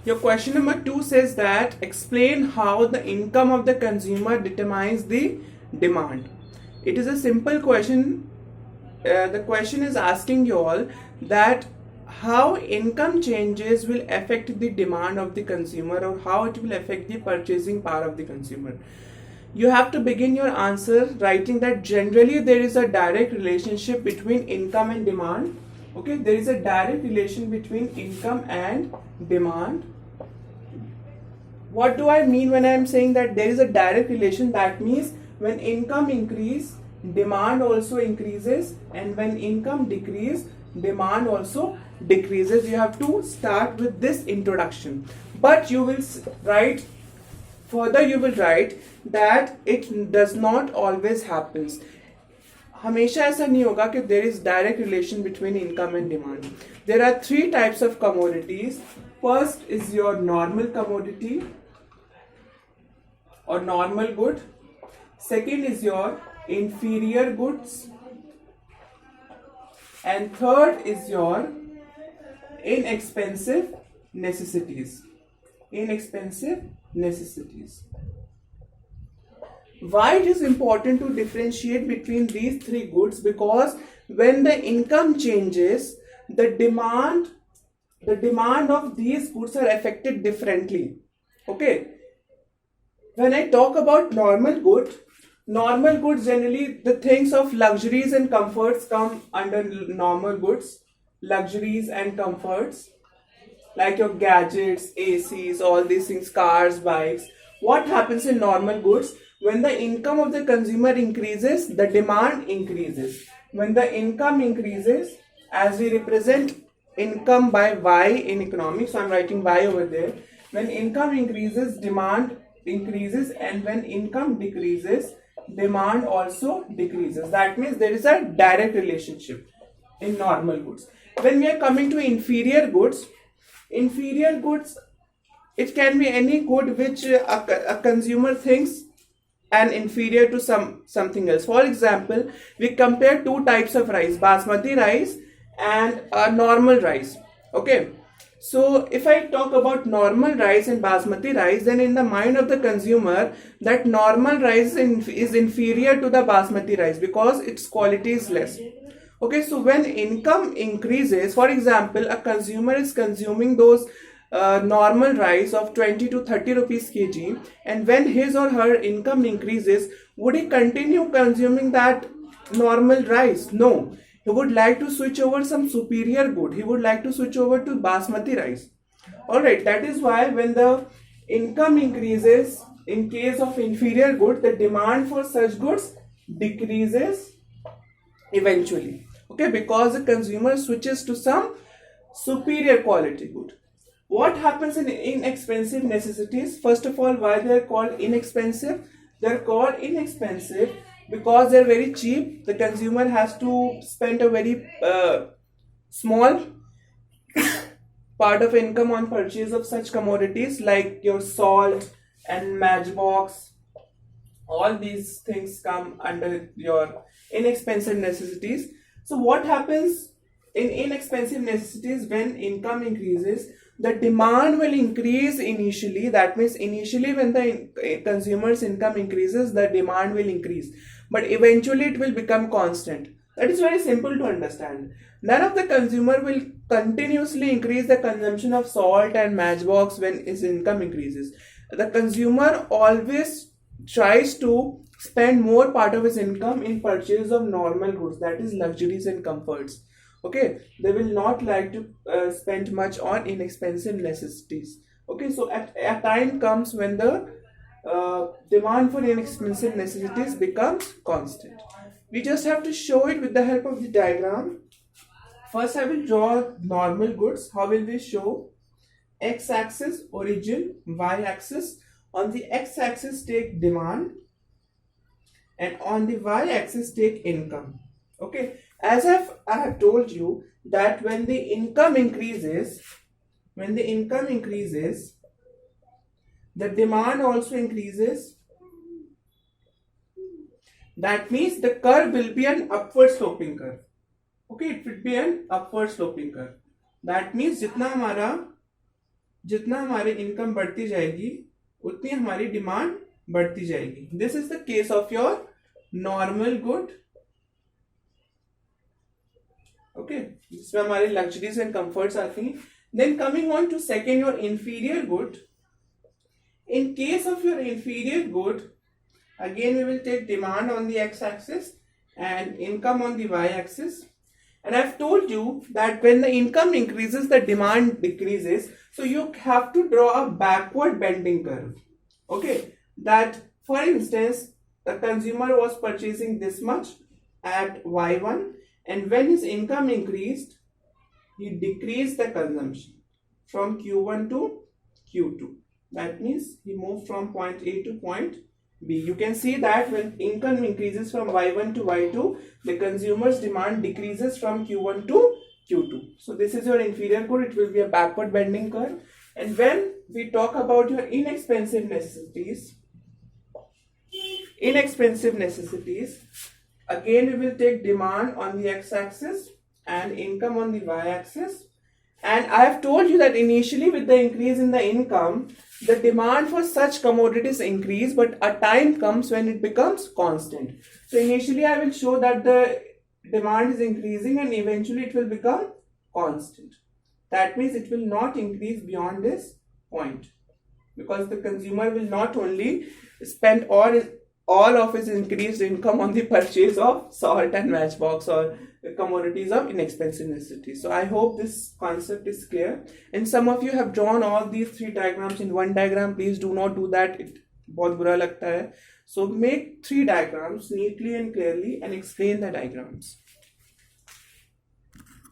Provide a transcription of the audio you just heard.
Your question number 2 says that explain how the income of the consumer determines the demand. It is a simple question. The question is asking you all that how income changes will affect the demand of the consumer, or how it will affect the purchasing power of the consumer. You have to begin your answer writing that generally there is a direct relationship between income and demand. Okay, there is a direct relation between income and demand. What do I mean when I am saying that there is a direct relation? That means when income increase, demand also increases, and when income decrease, demand also decreases. You have to start with this introduction, but you will write further, you will write that it does not always happens. हमेशा ऐसा नहीं होगा कि there is direct relation between income and demand. There are three types of commodities. First is your normal commodity or normal good. Second is your inferior goods, and third is your inexpensive necessities. Inexpensive necessities. Why it is important to differentiate between these three goods? Because when the income changes, the demand of these goods are affected differently. Okay, when I talk about normal goods generally the things of luxuries and comforts come under normal goods. Luxuries and comforts like your gadgets, ACs, all these things, cars, bikes. What happens in normal goods? When the income of the consumer increases, the demand increases. When the income increases, as we represent income by Y in economics, so I'm writing Y over there. When income increases, demand increases, and when income decreases, demand also decreases. That means there is a direct relationship in normal goods. When we are coming to inferior goods, it can be any good which a consumer thinks and inferior to something else. For example, we compare two types of rice, basmati rice and normal rice. Okay, so if I talk about normal rice and basmati rice, then in the mind of the consumer that normal rice is inferior to the basmati rice because its quality is less. Okay, so when income increases, for example, a consumer is consuming those normal rice of 20 to 30 rupees kg, and when his or her income increases, would he continue consuming that normal rice? No, he would like to switch over some superior good. He would like to switch over to basmati rice. Alright, that is why when the income increases, in case of inferior good, the demand for such goods decreases eventually. Okay, because the consumer switches to some superior quality good. What happens in inexpensive necessities? First of all, why they are called inexpensive? They are called inexpensive because they are very cheap. The consumer has to spend a very small part of income on purchase of such commodities like your salt and matchbox. All these things come under your inexpensive necessities. So what happens in inexpensive necessities? When income increases, the demand will increase initially. That means initially when the consumer's income increases, the demand will increase, but eventually it will become constant. That is very simple to understand. None of the consumer will continuously increase the consumption of salt and matchbox when his income increases. The consumer always tries to spend more part of his income in purchase of normal goods, that is luxuries and comforts. Okay, they will not like to spend much on inexpensive necessities. Okay, so a time comes when the demand for inexpensive necessities becomes constant. We just have to show it with the help of the diagram. First I will draw normal goods. How will we show? X-axis origin, Y-axis. On the X-axis take demand, and on the Y-axis take income. Okay, as I have told you that when the income increases, the demand also increases. That means the curve will be an upward sloping curve. Okay, it will be an upward sloping curve. That means जितना हमारा जितना हमारी income बढ़ती जाएगी उतनी हमारी demand बढ़ती जाएगी. This is the case of your normal good. Okay, जिसमें हमारी लग्जरीज एंड कंफर्ट्स आती हैं. Then coming on to second, your inferior good. In case of your inferior good, again we will take demand on the x-axis and income on the y-axis. And I've told you that when the income increases, the demand decreases. So you have to draw a backward bending curve. Okay, that for instance, the consumer was purchasing this much at y1, and when his income increased, he decreased the consumption from q1 to q2. That means he moved from point A to point B. You can see that when income increases from Y1 to Y2, the consumer's demand decreases from Q1 to Q2. So this is your inferior good. It will be a backward bending curve. And when we talk about your inexpensive necessities, again we will take demand on the x-axis and income on the y-axis. And I have told you that initially with the increase in the income, the demand for such commodities increase, but a time comes when it becomes constant. So initially I will show that the demand is increasing and eventually it will become constant. That means it will not increase beyond this point, because the consumer will not only spend all of his increased income on the purchase of salt and matchbox or commodities of inexpensive necessities. So I hope this concept is clear. And some of you have drawn all these three diagrams in one diagram. Please do not do that. It बहुत बुरा लगता है. So make three diagrams neatly and clearly and explain the diagrams.